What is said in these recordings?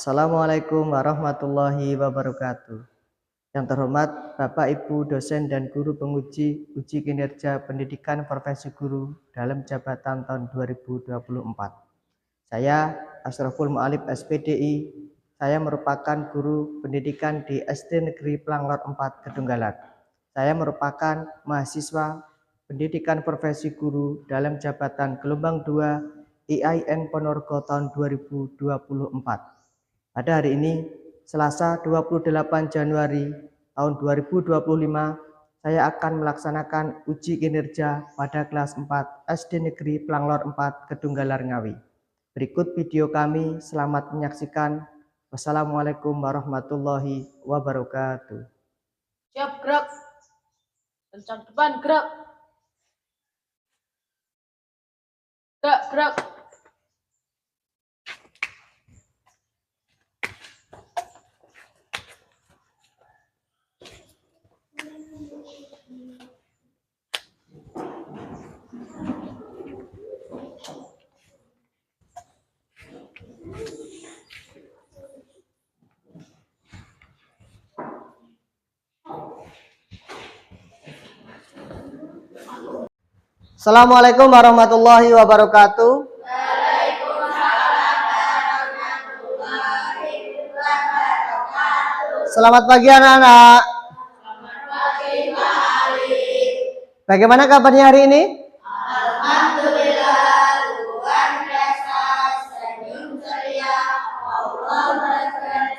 Assalamualaikum warahmatullahi wabarakatuh. Yang terhormat Bapak Ibu dosen dan guru penguji uji kinerja pendidikan profesi guru dalam jabatan tahun 2024. Saya Asraful Mu'alib SPDI. Saya merupakan guru pendidikan di SD Negeri Planglor 4 Kedunggalan. Saya merupakan mahasiswa pendidikan profesi guru dalam jabatan gelombang 2 IAIN Ponorogo tahun 2024. Pada hari ini, Selasa 28 Januari tahun 2025, saya akan melaksanakan uji kinerja pada kelas 4 SD Negeri Planglor 4 Kedunggalan Ngawi. Berikut video kami, selamat menyaksikan. Wassalamualaikum warahmatullahi wabarakatuh. Siap, gerak. Kencang depan, gerak. Gerak. Assalamualaikum warahmatullahi wabarakatuh. Selamat pagi anak-anak. Selamat pagi, Pak Ali. Bagaimana kabarnya hari ini? Alhamdulillah, luar biasa, senyum ceria, Allah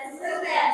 sukses.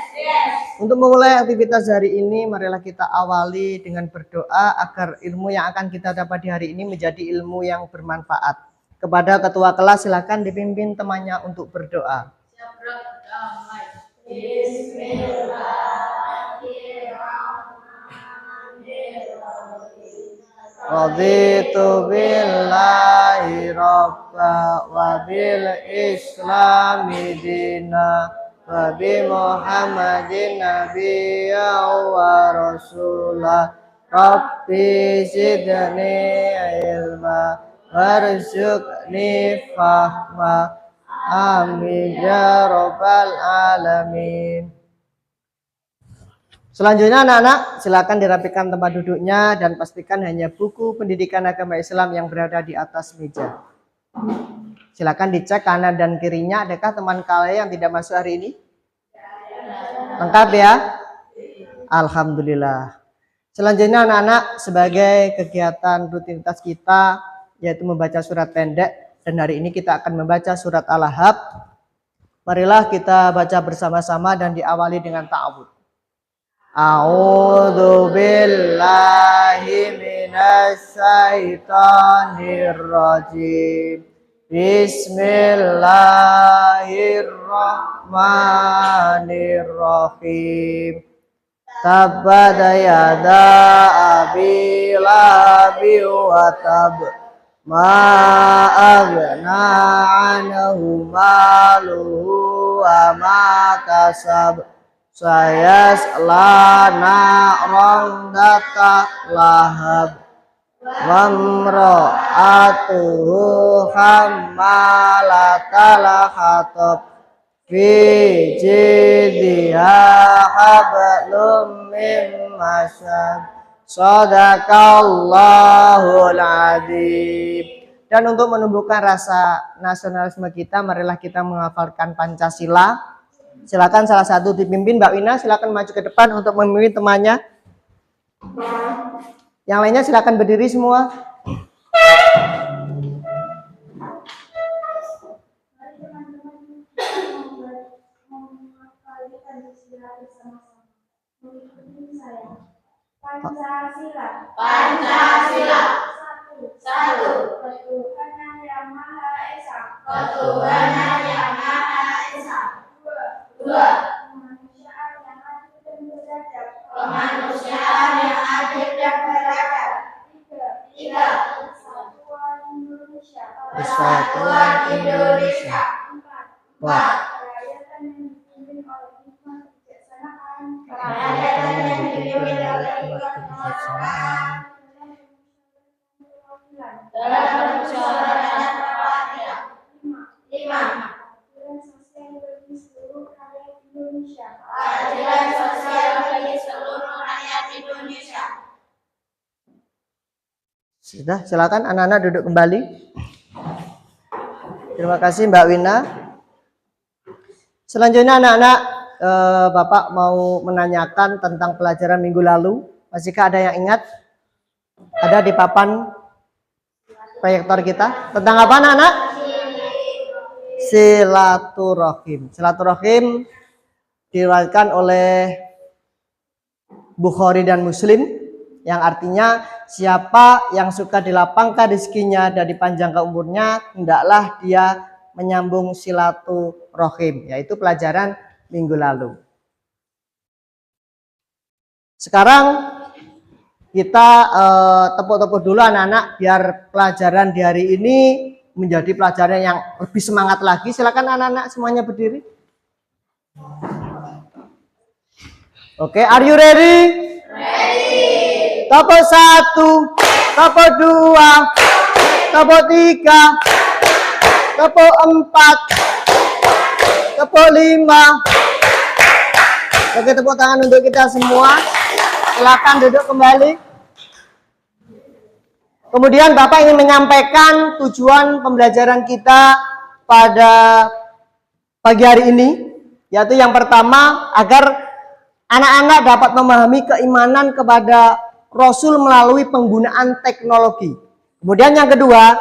Untuk memulai aktivitas hari ini, marilah kita awali dengan berdoa agar ilmu yang akan kita dapat di hari ini menjadi ilmu yang bermanfaat. Kepada ketua kelas, silakan dipimpin temannya untuk berdoa. Siap, gerak, damai. Bismillahirrahmanirrahim. Raditu billahi rabba wa bil islami dina wa bi muhammadin nabiyya wa rasulah. Rabbi zidni ilma warzuqni fahma. Amin ya rabbal alamin. Selanjutnya anak-anak silakan dirapikan tempat duduknya dan pastikan hanya buku pendidikan agama Islam yang berada di atas meja. Silakan dicek kanan dan kirinya, adakah teman kalian yang tidak masuk hari ini? Lengkap ya? Alhamdulillah. Selanjutnya anak-anak sebagai kegiatan rutinitas kita yaitu membaca surat pendek, dan hari ini kita akan membaca surat Al-Ahzab. Marilah kita baca bersama-sama dan diawali dengan ta'awudz. A'udzu billahi minasy syaithanir rajim. Bismillahirrahmanirrahim. Tabbat yada abi lahabin wa tab. Ma aghna anhu maluhu wa ma kasab. Sayasla na'ran data lahab. Wamra'atuhu hammalatal hatab. Fi jidha hablum min masad. Shadaqallahul adzim. Dan untuk menumbuhkan rasa nasionalisme kita, marilah kita menghafalkan Pancasila. Silakan salah satu dipimpin, Mbak Wina, silakan maju ke depan untuk memimpin temannya. Yang lainnya silakan berdiri semua. Pancasila. Satu. Ketuhanan yang Maha Esa. Dua. Kemanusiaan yang adil dan beradab. Tiga. Persatuan Indonesia. Empat. Kerakyatan yang dipimpin oleh hikmah kebijaksanaan. Dalam musyawarah perwakilan. 5. Aturan sosial bagi seluruh Indonesia. Sudah, silakan anak-anak duduk kembali. Terima kasih Mbak Wina. Selanjutnya anak-anak, Bapak mau menanyakan tentang pelajaran minggu lalu. Masihkah ada yang ingat? Ada di papan proyektor kita. Tentang apa anak-anak? Silaturahim. Silaturahim diriwayatkan oleh Bukhari dan Muslim, yang artinya siapa yang suka dilapangkan rezekinya dan dipanjangkan umurnya, hendaklah dia menyambung silaturahim, yaitu pelajaran minggu lalu. Sekarang kita tepuk-tepuk dulu anak-anak biar pelajaran di hari ini menjadi pelajaran yang lebih semangat lagi. Silakan anak-anak semuanya berdiri. Oke, are you ready? Ready. Tepuk 1, tepuk 2, tepuk 3, tepuk 4, tepuk 5. Oke, tepuk tangan untuk kita semua. Silakan duduk kembali. Kemudian Bapak ingin menyampaikan tujuan pembelajaran kita pada pagi hari ini, yaitu yang pertama agar anak-anak dapat memahami keimanan kepada Rasul melalui penggunaan teknologi. Kemudian yang kedua,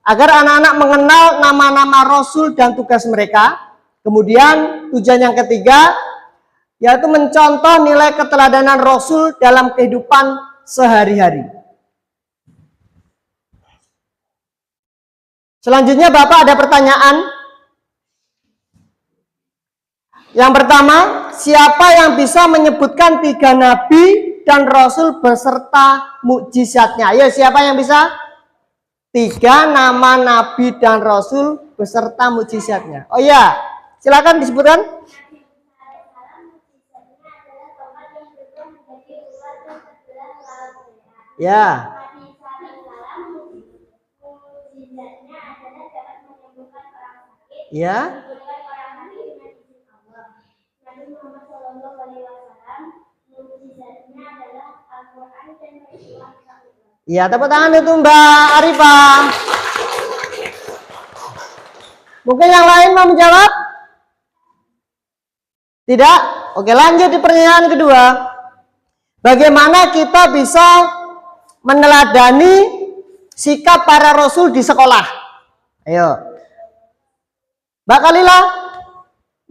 agar anak-anak mengenal nama-nama Rasul dan tugas mereka. Kemudian tujuan yang ketiga, yaitu mencontoh nilai keteladanan Rasul dalam kehidupan sehari-hari. Selanjutnya Bapak ada pertanyaan. Yang pertama, siapa yang bisa menyebutkan 3 nabi dan rasul beserta mukjizatnya? Ayo, siapa yang bisa? 3 nama nabi dan rasul beserta mukjizatnya. Oh iya, silakan disebutkan. Ya. Ya. Ya, tepuk tangan itu Mbak Arifah. Mungkin yang lain mau menjawab? Tidak? Oke, lanjut di pertanyaan kedua. Bagaimana kita bisa meneladani sikap para rasul di sekolah? Ayo. Mbak Kalila,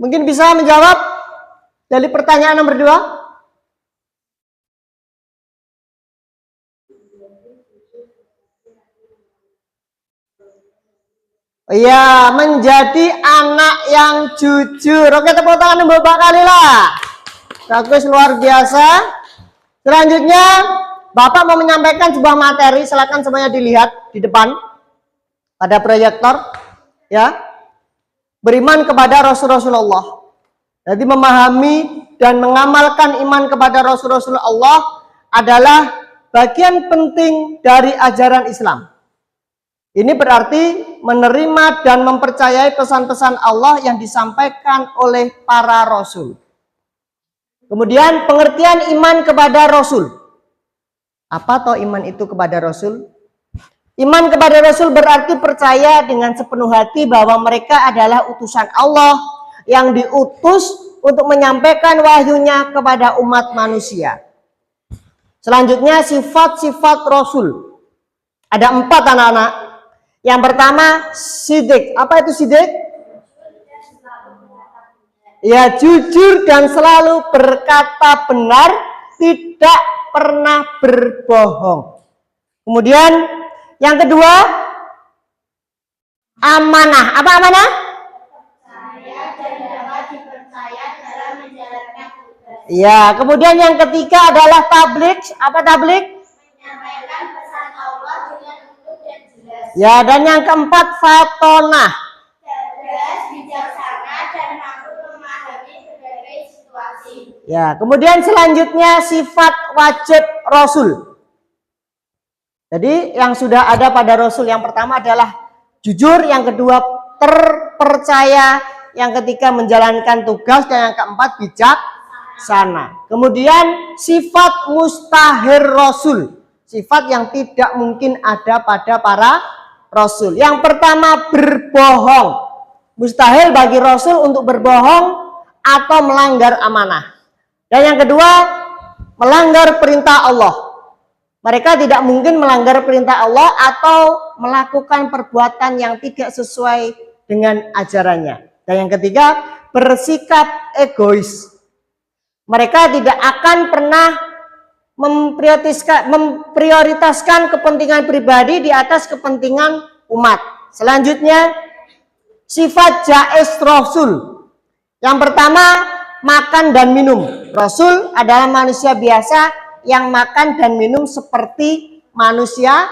mungkin bisa menjawab dari pertanyaan nomor 2. Iya, menjadi anak yang jujur. Oke, tepuk tangan untuk Mbak Kalila. Bagus, luar biasa. Selanjutnya, Bapak mau menyampaikan sebuah materi. Silakan semuanya dilihat di depan pada proyektor. Ya, beriman kepada Rasulullah. Jadi memahami dan mengamalkan iman kepada Rasulullah Allah adalah bagian penting dari ajaran Islam. Ini berarti menerima dan mempercayai pesan-pesan Allah yang disampaikan oleh para rasul. Kemudian pengertian iman kepada rasul. Apa toh iman itu kepada rasul? Iman kepada rasul berarti percaya dengan sepenuh hati bahwa mereka adalah utusan Allah yang diutus untuk menyampaikan wahyunya kepada umat manusia. Selanjutnya sifat-sifat rasul. Ada 4 anak-anak. Yang pertama, sidik. Apa itu sidik? Ya, jujur dan selalu berkata benar, tidak pernah berbohong. Kemudian yang kedua, amanah. Apa amanah? Percaya dan dapat dipercaya dalam menjalankan tugas. Ya, kemudian yang ketiga adalah tabligh. Apa tabligh? Menyampaikan pesan Allah dengan utuh dan jelas. Ya, dan yang keempat fatonah. Cerdas, bijaksana, dan mampu memahami berbagai situasi. Ya, kemudian selanjutnya sifat wajib Rasul. Jadi yang sudah ada pada Rasul yang pertama adalah jujur, yang kedua terpercaya, yang ketiga menjalankan tugas, dan yang keempat sana. Kemudian sifat mustahil Rasul, sifat yang tidak mungkin ada pada para Rasul. Yang pertama, berbohong. Mustahil bagi Rasul untuk berbohong atau melanggar amanah. Dan yang kedua, melanggar perintah Allah. Mereka tidak mungkin melanggar perintah Allah atau melakukan perbuatan yang tidak sesuai dengan ajarannya. Dan yang ketiga, bersikap egois. Mereka tidak akan pernah memprioritaskan kepentingan pribadi di atas kepentingan umat. Selanjutnya, sifat jaiz Rasul. Yang pertama, makan dan minum. Rasul adalah manusia biasa yang makan dan minum seperti manusia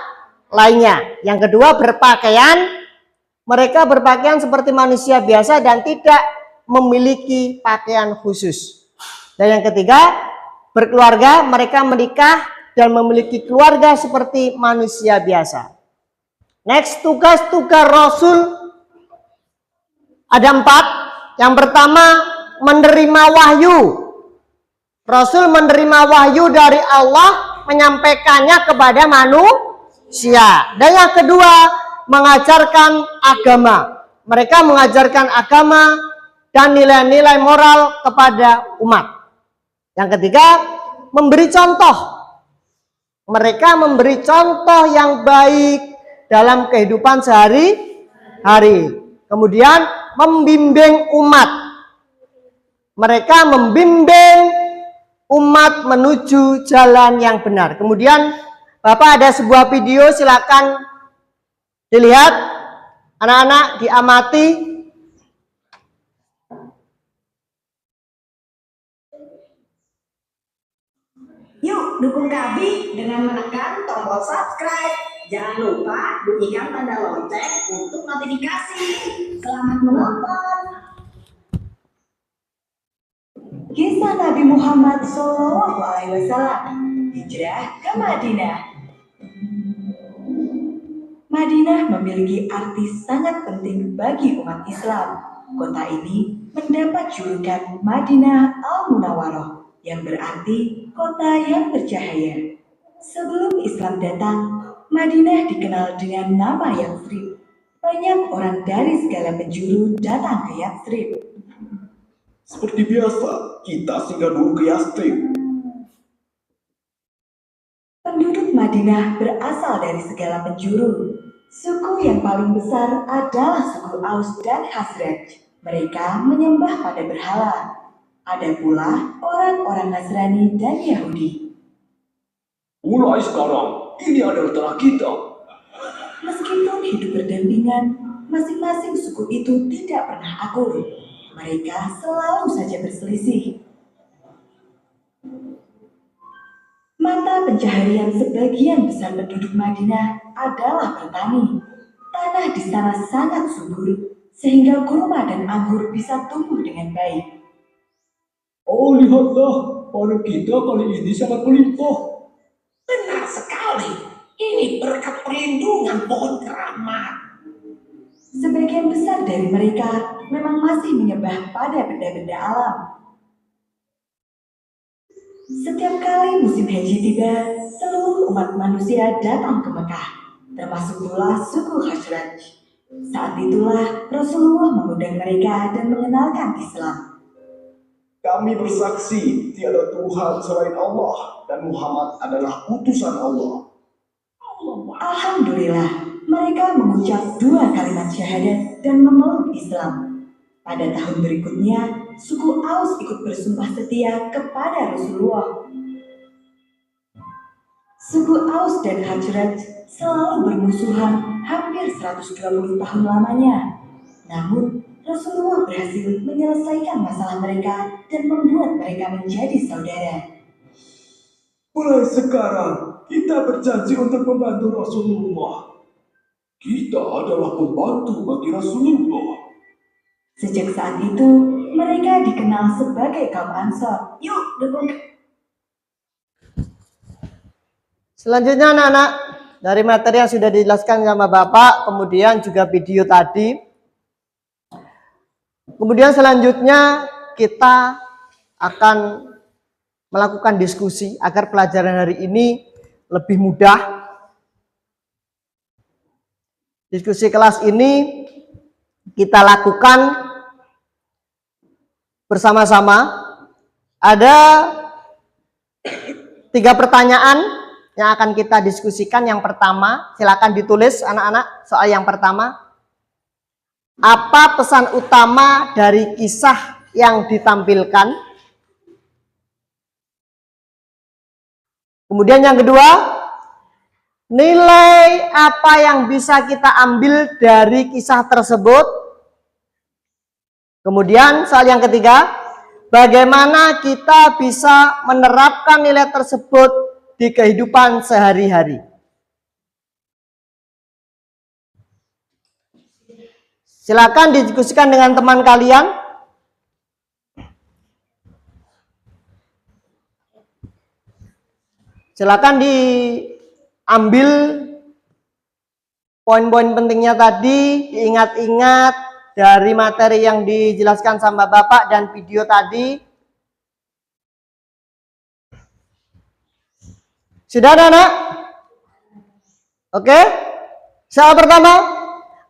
lainnya. Yang kedua, berpakaian. Mereka berpakaian seperti manusia biasa dan tidak memiliki pakaian khusus. Dan yang ketiga, berkeluarga. Mereka menikah dan memiliki keluarga seperti manusia biasa. Next, tugas-tugas Rasul ada 4. Yang pertama, menerima wahyu. Rasul menerima wahyu dari Allah, menyampaikannya kepada manusia. Dan yang kedua, mengajarkan agama. Mereka mengajarkan agama dan nilai-nilai moral kepada umat. Yang ketiga, memberi contoh. Mereka memberi contoh yang baik dalam kehidupan sehari-hari. Kemudian membimbing umat. Mereka membimbing umat menuju jalan yang benar. Kemudian Bapak ada sebuah video, silakan dilihat, anak-anak diamati. Yuk dukung kami dengan menekan tombol subscribe. Jangan lupa bunyikan tanda lonceng untuk notifikasi. Selamat menonton. Kisah Nabi Muhammad SAW hijrah ke Madinah. Madinah memiliki arti sangat penting bagi umat Islam. Kota ini mendapat julukan Madinah Al-Munawwarah, yang berarti kota yang bercahaya. Sebelum Islam datang, Madinah dikenal dengan nama Yathrib. Banyak orang dari segala penjuru datang ke Yathrib. Seperti biasa, kita singgah dulu ke Yathrib. Penduduk Madinah berasal dari segala penjuru. Suku yang paling besar adalah suku Aus dan Khazraj. Mereka menyembah pada berhala. Ada pula orang-orang Nasrani dan Yahudi. Mulai sekarang, ini adalah tanah kita. Meskipun hidup berdampingan, masing-masing suku itu tidak pernah akur. Mereka selalu saja berselisih. Mata pencaharian sebagian besar penduduk Madinah adalah bertani. Tanah di sana sangat subur, sehingga kurma dan anggur bisa tumbuh dengan baik. Oh, lihatlah, panen kita kali ini sangat melimpah. Benar sekali. Ini berkat perlindungan pohon keramat. Sebagian besar dari mereka memang masih menyembah pada benda-benda alam. Setiap kali musim haji tiba, seluruh umat manusia datang ke Mekah, termasuk pula suku Khazraj. Saat itulah Rasulullah mengundang mereka dan mengenalkan Islam. Kami bersaksi tiada Tuhan selain Allah dan Muhammad adalah utusan Allah. Alhamdulillah, mereka mengucap 2 kalimat syahadat dan memeluk Islam. Pada tahun berikutnya, suku Aus ikut bersumpah setia kepada Rasulullah. Suku Aus dan Khazraj selalu bermusuhan hampir 120 tahun lamanya. Namun, Rasulullah berhasil menyelesaikan masalah mereka dan membuat mereka menjadi saudara. Mulai sekarang, kita berjanji untuk membantu Rasulullah. Kita adalah pembantu bagi Rasulullah. Sejak saat itu, mereka dikenal sebagai kaum Ansor. Yuk, dukung. Selanjutnya anak-anak, dari materi yang sudah dijelaskan sama Bapak, kemudian juga video tadi. Kemudian selanjutnya kita akan melakukan diskusi agar pelajaran hari ini lebih mudah. Diskusi kelas ini kita lakukan bersama-sama. Ada 3 pertanyaan yang akan kita diskusikan. Yang pertama, silakan ditulis anak-anak. Soal yang pertama, apa pesan utama dari kisah yang ditampilkan? Kemudian yang kedua, nilai apa yang bisa kita ambil dari kisah tersebut? Kemudian soal yang ketiga, bagaimana kita bisa menerapkan nilai tersebut di kehidupan sehari-hari? Silakan didiskusikan dengan teman kalian. Silakan diambil poin-poin pentingnya tadi, diingat-ingat dari materi yang dijelaskan sama Bapak dan video tadi. Sudah anak? Oke. Soal pertama,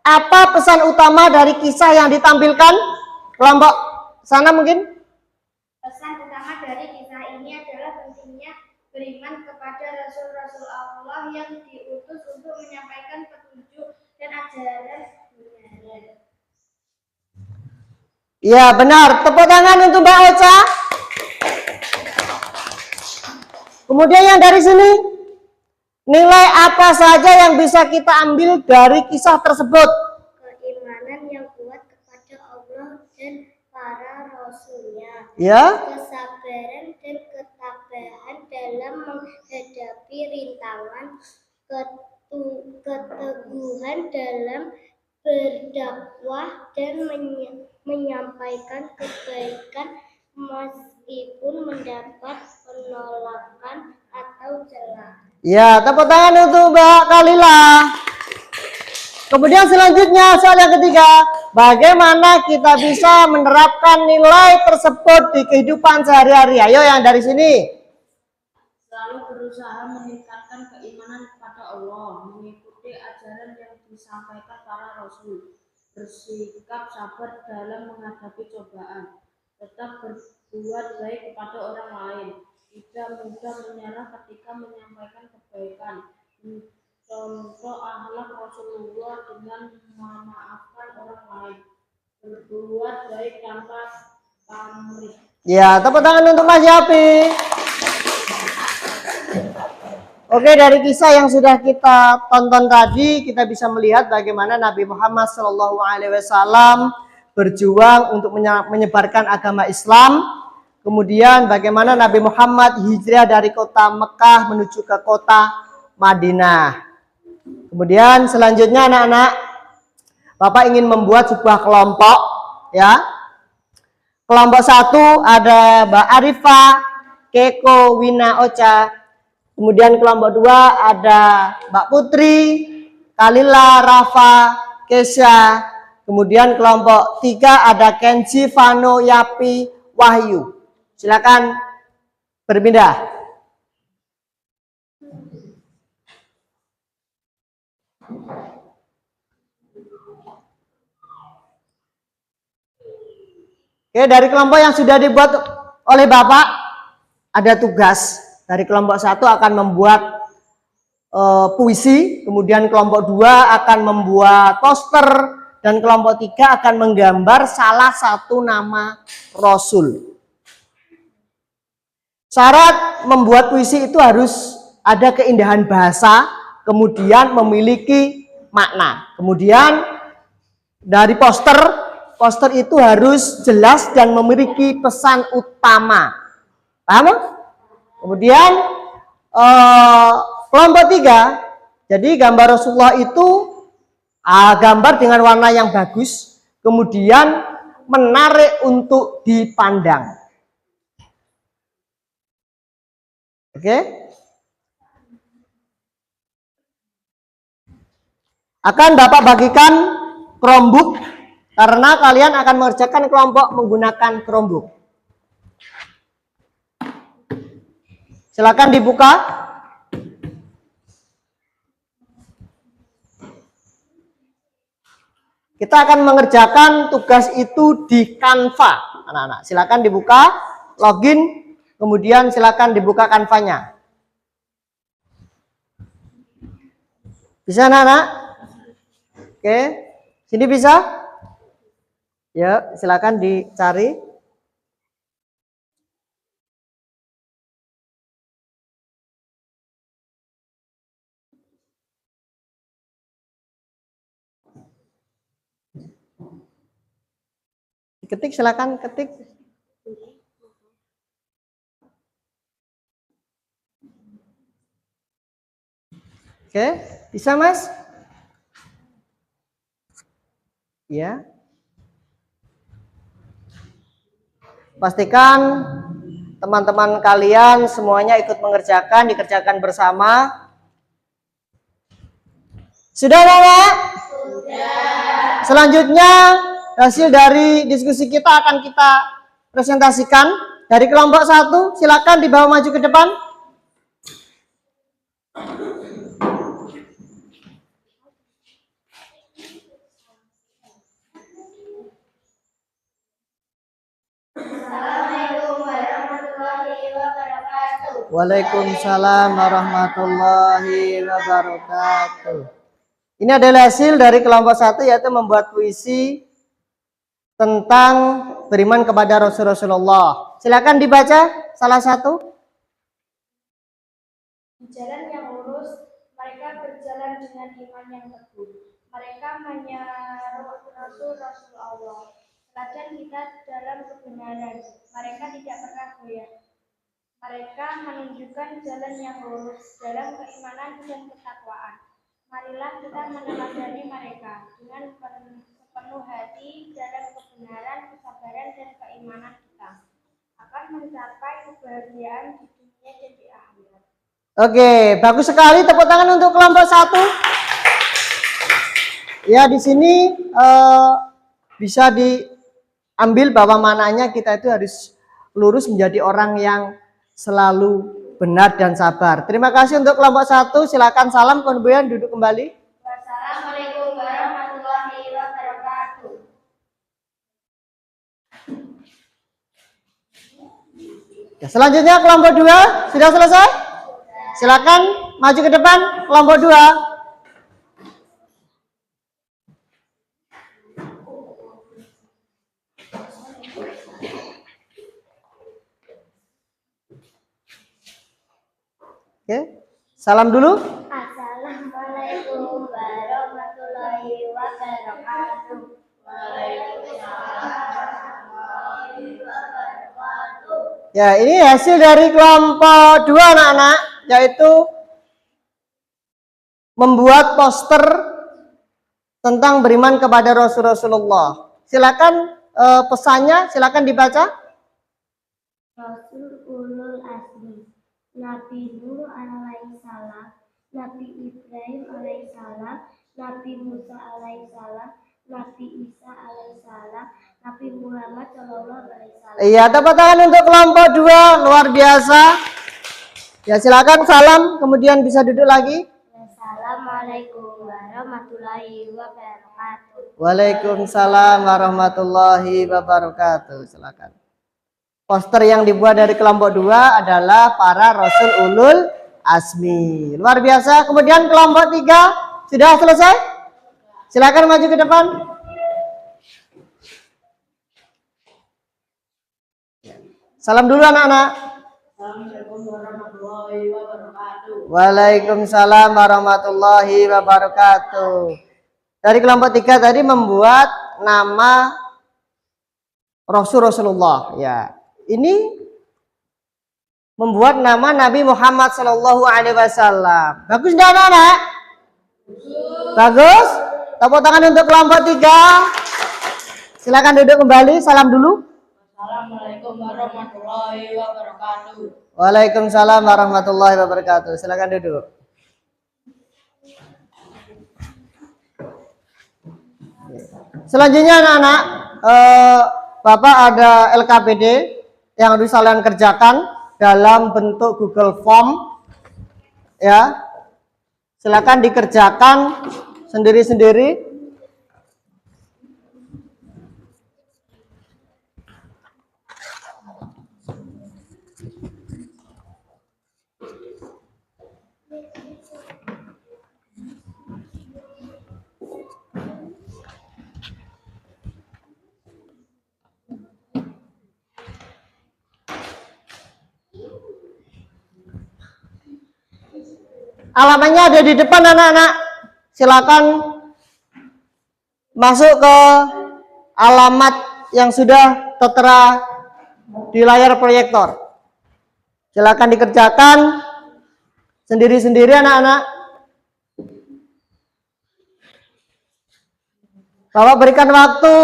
apa pesan utama dari kisah yang ditampilkan? Kelompok sana mungkin? Pesan utama dari kisah ini adalah pentingnya beriman kepada Rasul-Rasul Allah yang diutus untuk menyampaikan petunjuk dan ajaran kebenaran. Ya benar, tepuk tangan untuk Mbak Ocha. Kemudian yang dari sini, nilai apa saja yang bisa kita ambil dari kisah tersebut? Keimanan yang kuat kepada Allah dan para rasulnya. Ya. Kesabaran dan ketabahan dalam menghadapi rintangan, keteguhan dalam berdakwah dan menyampaikan kebaikan meskipun mendapat penolakan atau celah. Ya, tepuk tangan untuk Mbak Kalila. Kemudian selanjutnya soal yang ketiga, bagaimana kita bisa menerapkan nilai tersebut di kehidupan sehari-hari? Ayo yang dari sini. Selalu berusaha meningkatkan keimanan kepada Allah, mengikuti ajaran yang disampaikan para rasul, bersikap sabar dalam menghadapi cobaan, tetap berbuat baik kepada orang lain, tidak mudah menyerah ketika menyampaikan kebaikan, contoh akhlak Rasulullah dengan memaafkan orang lain, berbuat baik tanpa pamrih. Ya, tepuk tangan untuk Mas Yapi. Oke, dari kisah yang sudah kita tonton tadi, kita bisa melihat bagaimana Nabi Muhammad SAW berjuang untuk menyebarkan agama Islam. Kemudian bagaimana Nabi Muhammad hijrah dari kota Mekah menuju ke kota Madinah. Kemudian selanjutnya anak-anak, Bapak ingin membuat sebuah kelompok, ya. Kelompok 1 ada Mbak Arifah, Keko, Wina, Ocha. Kemudian kelompok 2 ada Mbak Putri, Kalila, Rafa, Kesha. Kemudian kelompok 3 ada Kenji, Vano, Yapi, Wahyu. Silakan berpindah. Oke, dari kelompok yang sudah dibuat oleh Bapak, ada tugas. Dari kelompok 1 akan membuat puisi, kemudian kelompok 2 akan membuat poster, dan kelompok 3 akan menggambar salah satu nama Rasul. Syarat membuat puisi itu harus ada keindahan bahasa, kemudian memiliki makna. Kemudian dari poster itu harus jelas dan memiliki pesan utama. Paham? Kemudian kelompok 3, jadi gambar Rasulullah itu gambar dengan warna yang bagus, kemudian menarik untuk dipandang. Oke? Akan Bapak bagikan Chromebook karena kalian akan mengerjakan kelompok menggunakan Chromebook. Silakan dibuka. Kita akan mengerjakan tugas itu di Canva, anak-anak. Silakan dibuka, login, kemudian silakan dibuka Canva-nya. Bisa, anak-anak? Oke, sini bisa? Ya, silakan dicari. Ketik, silakan ketik. Oke, bisa Mas? Ya. Pastikan teman-teman kalian semuanya ikut mengerjakan, dikerjakan bersama. Sudah, Nana? Sudah. Selanjutnya hasil dari diskusi kita akan kita presentasikan. Dari kelompok 1, silakan dibawa maju ke depan. Assalamualaikum warahmatullahi wabarakatuh. Waalaikumsalam warahmatullahi wabarakatuh. Ini adalah hasil dari kelompok 1, yaitu membuat puisi tentang beriman kepada Rasulullah. Silakan dibaca salah satu. Di jalan yang lurus, mereka berjalan dengan iman yang teguh. Mereka menyeru Rasul Allah. Teladan kita dalam kebenaran. Mereka tidak pernah goyah. Mereka menunjukkan jalan yang lurus dalam keimanan dan ketakwaan. Marilah kita meneladani mereka dengan penuh hati dalam kebenaran, kesabaran, dan keimanan kita. Akan mencapai kebahagiaan di dunia dan di akhirat. Oke, bagus sekali. Tepuk tangan untuk kelompok 1. Ya, di sini bisa diambil bahwa maknanya kita itu harus lurus menjadi orang yang selalu benar dan sabar. Terima kasih untuk kelompok 1. Silakan salam, kemudian duduk kembali. Wassalamualaikum warahmatullahi wabarakatuh. Ya, selanjutnya kelompok 2 sudah selesai? Silakan maju ke depan, kelompok 2. Oke, salam dulu. Assalamualaikum warahmatullahi wabarakatuh. Ya, ini hasil dari kelompok 2 anak-anak, yaitu membuat poster tentang beriman kepada Rasulullah. Silakan pesannya, silakan dibaca. Rasul ulul azmi, Nabi Nuh alaihissalam, Nabi Ibrahim alaihissalam, Nabi Musa alaihissalam, Nabi Isa alaihissalam, Nabi Muhammad sallallahu alaihi wasallam. Iya, tepuk tangan untuk kelompok 2, luar biasa. Ya, silakan salam, kemudian bisa duduk lagi. Assalamualaikum warahmatullahi wabarakatuh. Waalaikumsalam warahmatullahi wabarakatuh. Silakan. Poster yang dibuat dari kelompok 2 adalah para Rasul ulul azmi. Luar biasa. Kemudian kelompok 3 sudah selesai? Silakan maju ke depan. Salam dulu anak-anak. Assalamualaikum warahmatullahi wabarakatuh. Waalaikumsalam warahmatullahi wabarakatuh. Dari kelompok 3 tadi membuat nama Rasulullah. Ya, ini membuat nama Nabi Muhammad Sallallahu Alaihi Wasallam. Bagus dah anak-anak? Bagus. Tepuk tangan untuk kelompok 3. Silakan duduk kembali. Salam dulu. Assalamualaikum warahmatullahi wabarakatuh. Waalaikumsalam warahmatullahi wabarakatuh. Silakan duduk. Selanjutnya anak-anak, Bapak ada LKPD yang harus kalian kerjakan. dalam bentuk Google Form. Ya. Silakan dikerjakan sendiri-sendiri. Alamatnya ada di depan anak-anak. Silakan masuk ke alamat yang sudah tertera di layar proyektor. Silakan dikerjakan sendiri-sendiri anak-anak. Bapak berikan waktu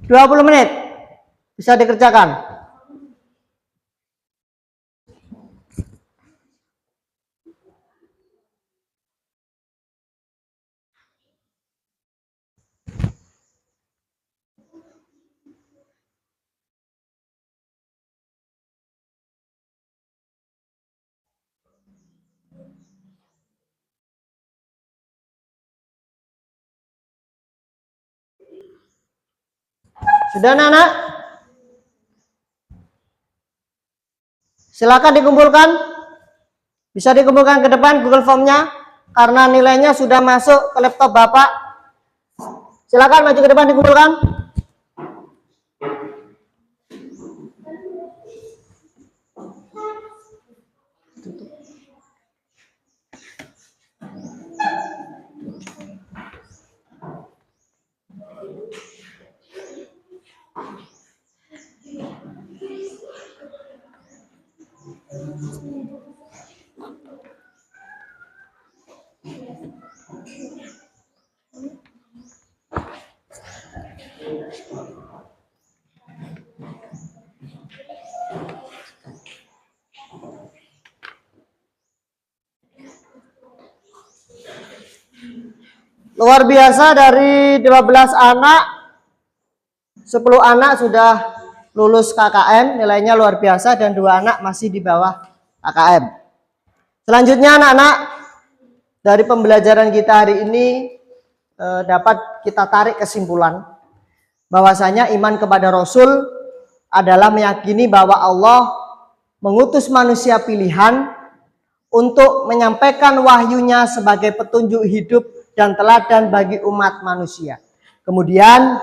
20 menit. Bisa dikerjakan. Sudah anak-anak? Silakan dikumpulkan. Bisa dikumpulkan ke depan Google Form-nya karena nilainya sudah masuk ke laptop Bapak. Silakan maju ke depan dikumpulkan. Luar biasa, dari 12 anak 10 anak sudah lulus KKM, nilainya luar biasa, dan 2 anak masih di bawah KKM. Selanjutnya anak-anak, dari pembelajaran kita hari ini dapat kita tarik kesimpulan bahwasanya iman kepada Rasul adalah meyakini bahwa Allah mengutus manusia pilihan untuk menyampaikan wahyunya sebagai petunjuk hidup dan teladan bagi umat manusia. Kemudian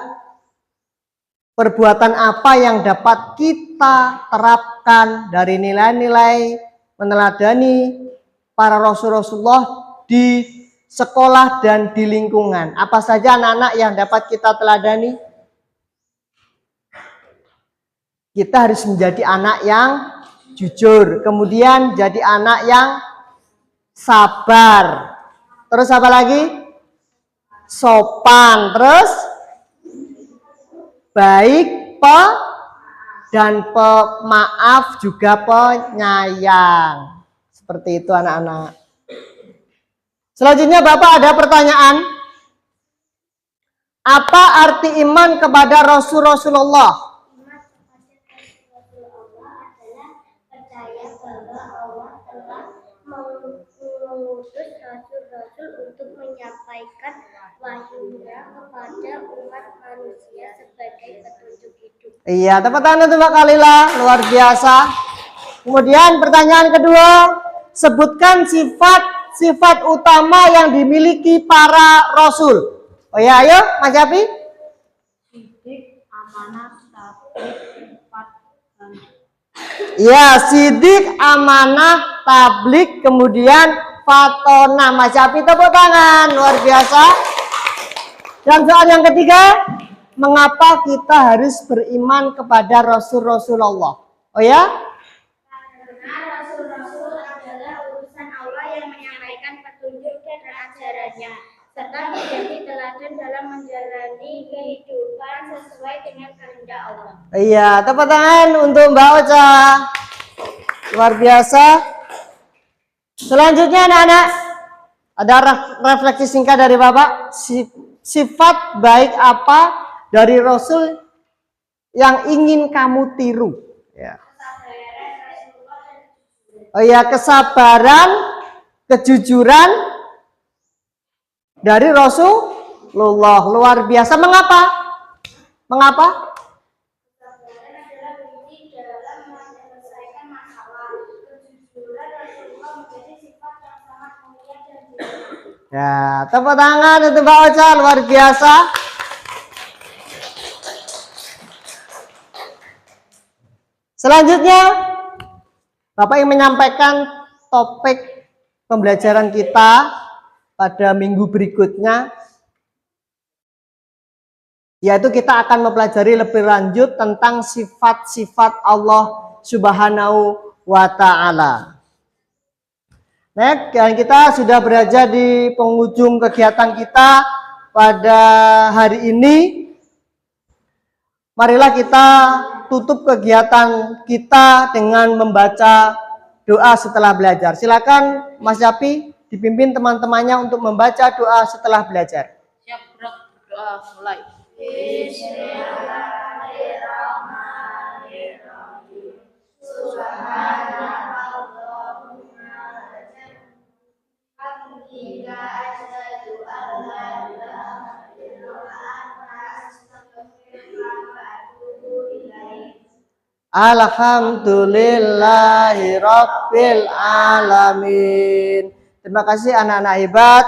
perbuatan apa yang dapat kita terapkan dari nilai-nilai meneladani para Rasulullah di sekolah dan di lingkungan. Apa saja anak-anak yang dapat kita teladani? Kita harus menjadi anak yang jujur, kemudian jadi anak yang sabar. Terus apa lagi? Sopan, terus baik, dan pemaaf, juga penyayang. Seperti itu anak-anak. Selanjutnya Bapak ada pertanyaan. Apa arti iman kepada Rasulullah? Mengutus rasul-rasul untuk menyampaikan wahyunya kepada umat manusia sebagai petunjuk hidup. Iya, tepuk tangan untuk Mbak Kalila, luar biasa. Kemudian pertanyaan kedua, sebutkan sifat utama yang dimiliki para rasul. Oh ya, ayo Mas Yapi. Sidik, amanah, tabligh, fatona. Ya, sidik, amanah, tablik, kemudian fatona. Mas Yapi tepuk tangan, luar biasa. Dan soal yang ketiga, mengapa kita harus beriman kepada Rasulullah? Oh ya? Karena rasul-rasul adalah utusan Allah yang menyampaikan petunjuk dan ajarannya, serta menjadi teladan dalam menjalani kehidupan sesuai dengan kehendak Allah. Iya, tepuk tangan untuk Mbak Ocha. Luar biasa. Selanjutnya anak-anak, ada refleksi singkat dari Bapak. Sifat baik apa dari Rasul yang ingin kamu tiru? Ya. Oh ya, kesabaran, kejujuran dari Rasulullah. Luar biasa. Mengapa? Mengapa? Kesabaran adalah kunci dalam menyelesaikan masalah. Kejujuran Rasulullah menjadi sifat yang sangat mulia dan tinggi. Ya, tepuk tangan untuk Mbak Ocha, luar biasa. Selanjutnya, Bapak ingin menyampaikan topik pembelajaran kita pada minggu berikutnya, yaitu kita akan mempelajari lebih lanjut tentang sifat-sifat Allah Subhanahu wa Ta'ala. Nah, dan kita sudah berada di penghujung kegiatan kita pada hari ini. Marilah kita tutup kegiatan kita dengan membaca doa setelah belajar. Silakan Mas Yapi dipimpin teman-temannya untuk membaca doa setelah belajar. Siap, gerak, doa, mulai. Bismillahirrahmanirrahim. Subhanakallahumma hamdika asyhadu an la ilaha illa anta astaghfiruka wa atubu ilaik. Alhamdulillahi Rabbil Alamin. Terima kasih anak-anak hebat.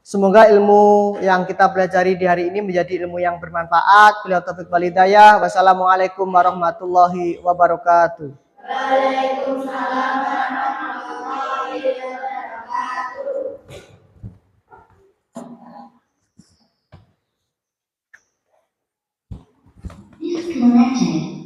Semoga ilmu yang kita pelajari di hari ini menjadi ilmu yang bermanfaat. Bila taufik wal hidayah. Wassalamualaikum warahmatullahi wabarakatuh. Waalaikumsalam warahmatullahi wabarakatuh. Disconnected.